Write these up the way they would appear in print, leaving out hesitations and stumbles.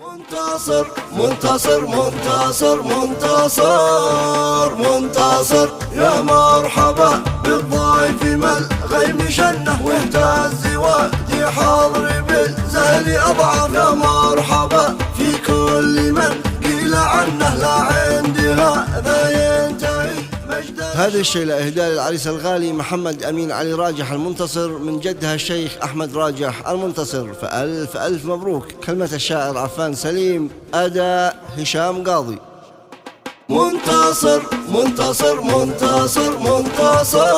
منتصر منتصر منتصر منتصر منتصر، يا مرحبا بالضيف ما الغيم شنه، واهتز وادي حاضر بالزهل اضعف، يا مرحبا في كل من قيل عنه لا عندي هذا ينتهي مجده. هذا الشيء إهداء للعريس الغالي محمد أمين علي راجح المنتصر من جدها الشيخ أحمد راجح المنتصر، فألف ألف مبروك. كلمة الشاعر عفان سليم، أداء هشام قاضي. منتصر منتصر منتصر منتصر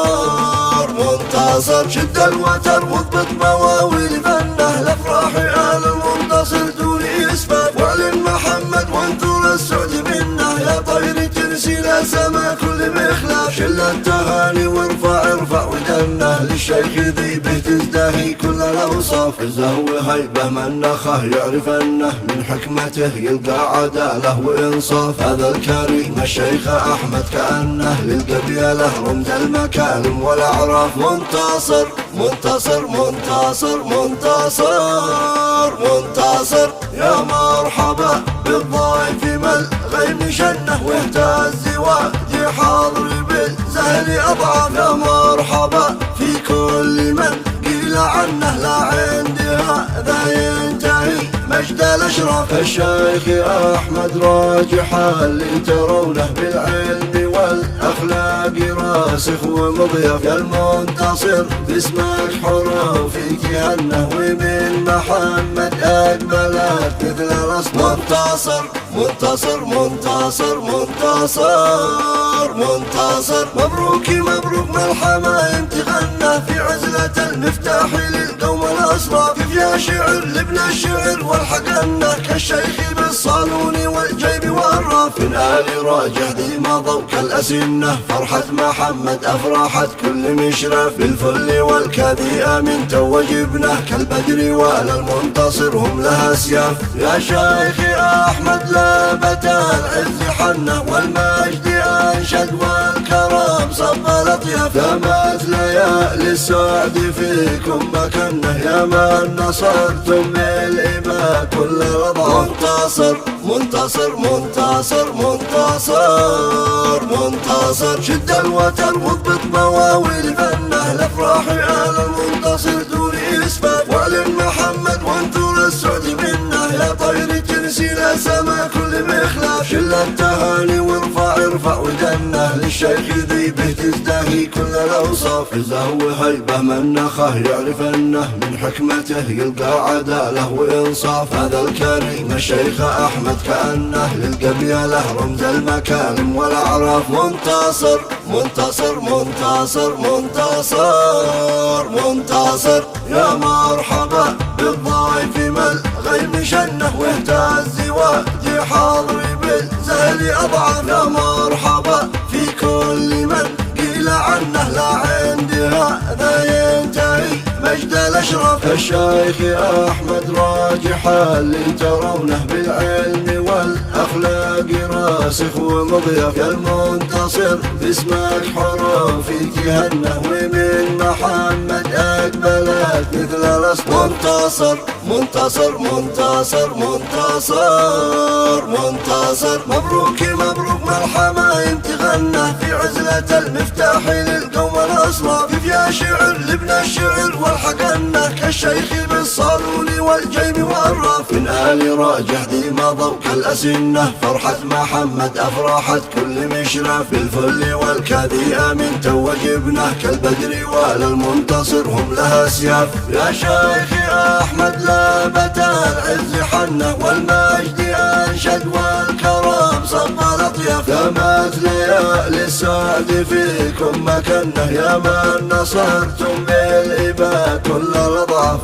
منتصر، شد الوتر واضبط مواويل فنه، الافراح آل المنتصر دون اسفاف، واعلن محمد وانثر السعد منه، يا طير ترسل سما كل مخلاف، شل التهاني ارفع ودنه، للشيخ ذيبه تزدهي كل الاوصاف، الزهو هيبه من نخه يعرف انه من حكمته يلقى عداله وانصاف، هذا الكريم الشيخ احمد كانه للقبيله رمز المكارم والاعراف. منتصر منتصر منتصر منتصر منتصر، يا مرحبا بالضيف ما الغيم شنه، واهتز وادي حاضر بالزهل اضعف، يا مرحبا في كل من قيل عنه لا عندي هذا ينتهي مجد الاشراف، الشيخ احمد راجح اللي ترونه بالعلم والاخلاق راسخ ومضيف، يا المنتصر باسمك حروفي تهنه، ومن محمد اقبلت مثل الاصنام. منتصر منتصر منتصر منتصر منتصر، مبروك مبروك ما الحمايم تغنى، في عزلة المفتاح للقوم الاصراف، يا شعر لابن الشعر والحقنه، كالشيخ بالصالون والجيب والراف، من آل راجح ذي مضوا كالأسنة، فرحة محمد أفراحت كل مشرف، بالفل والكذي آمن توج ابنه، كالبدر ولا المنتصر هم لها سياف، يا شيخ أحمد لابت العز حنه، والمجد أنشد والكرم صب الأطياف، يا مثل ليالي السعد فيكم مكنه، يا من نصرتم بالإباء كل الأضعاف. منتصر منتصر منتصر منتصر منتصر، شد الوتر واضبط مواويل فنه، الافراح آل المنتصر دون اسفاف، واعلن محمد وانثر السعد منه، يا طير ترسل سما كل مخلاف، شل التهاني ارفع ودنه، للشيخ ذيبه تزدهي كل الاوصاف، الزهو هيبه من نخه يعرف انه من حكمته يلقى عداله وانصاف، هذا الكريم الشيخ احمد كانه للقبيله رمز المكارم والاعراف. منتصر منتصر منتصر منتصر منتصر، يا مرحبا بالضيف ما الغيم شنه، واهتز وادي حاضر بالزهل اضعف، يا مرحبا في كل من قيل عنه لا عندي هذا ينتهي مجد الاشراف، الشيخ احمد راجح اللي ترونه بالعلم والاخلاق راسخ ومضيف، يا المنتصر باسمك حروفي تهنه، ومن محمد اقبلت مثل الاصنام. منتصر منتصر منتصر منتصر منتصر، مبروك مبروك ما الحمايم تغنى، في عزلة المفتاح للقوم الاصراف، يا شعر لابن الشعر والحقنه، كالشيخ بالصالون والجيب والراف، من آل راجح ذي مضوا كالأسنة، فرحة محمد أفراحت كل مشرف، بالفل والكذي آمن توج ابنه، كالبدر ولا المنتصر هم لها سياف، يا شيخ أحمد لابت العز حنه، والمجد أنشد والكرم صب الأطياف، يا مثل ليالي السعد فيكم مكنه، يا من نصرتم بالإباء كل الأضعاف.